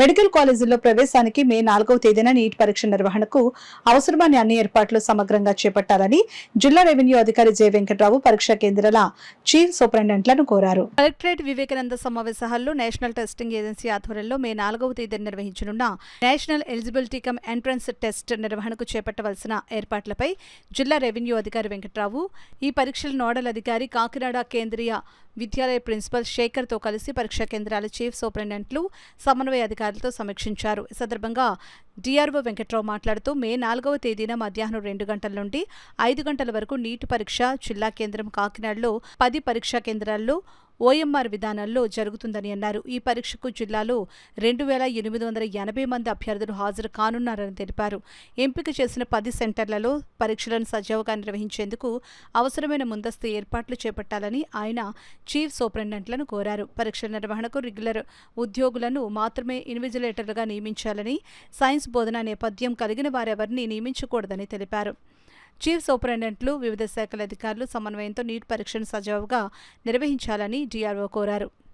Medical కాలేజీల్లో ప్రవేశానికి మే 4వ తేదీన నీట్ పరీక్ష నిర్వహణకు అవసరమైన అన్ని ఏర్పాట్లు సమగ్రంగా చేపట్టాలని జిల్లా రెవెన్యూ అధికారి జె వెంకట్రావు పరీక్షా కేంద్రాల చీఫ్ సూపరింటెండెంట్లను కోరారు. కలెక్టరేట్ వివేకానంద సమావేశ హాల్లో నేషనల్ టెస్టింగ్ ఏజెన్సీ ఆధ్వర్యంలో మే 4వ తేదీన నిర్వహించనున్న national eligibility cum entrance test నిర్వహణకు చేపట్టవలసిన ఏర్పాట్లపై జిల్లా రెవెన్యూ అధికారి వెంకట్రావు ఈ పరీక్షల నోడల్ అధికారి కాకినాడ కేంద్రీయ విద్యాలయ ప్రిన్సిపల్ శేఖర్తో కలిసి పరీక్షా కేంద్రాల చీఫ్ సూపరింటెండెంట్లు సమన్వయ అధికారులతో సమీక్షించారు. ఈ సందర్భంగా డిఆర్ఓ వెంకట్రావు మాట్లాడుతూ మే 4వ తేదీన మధ్యాహ్నం 2 గంటల నుండి 5 గంటల వరకు నీట్ పరీక్ష జిల్లా కేంద్రం కాకినాడలో 10 పరీక్షా కేంద్రాల్లో ఓఎంఆర్ విధానంలో జరుగుతుందని అన్నారు. ఈ పరీక్షకు జిల్లాలో 2880 మంది అభ్యర్థులు హాజరు కానున్నారని తెలిపారు. ఎంపిక చేసిన 10 సెంటర్లలో పరీక్షలను సజావుగా నిర్వహించేందుకు అవసరమైన ముందస్తు ఏర్పాట్లు చేపట్టాలని ఆయన చీఫ్ సూపరింటెండెంట్లను కోరారు. పరీక్షల నిర్వహణకు రెగ్యులర్ ఉద్యోగులను మాత్రమే ఇన్విజిలేటర్లుగా నియమించాలని, సైన్స్ బోధనా నేపథ్యం కలిగిన వారెవరిని నియమించకూడదని తెలిపారు. చీఫ్ సూపరింటెండెంట్లు వివిధ శాఖల అధికారులు సమన్వయంతో నీట్ పరీక్షను సజావుగా నిర్వహించాలని డిఆర్ఓ కోరారు.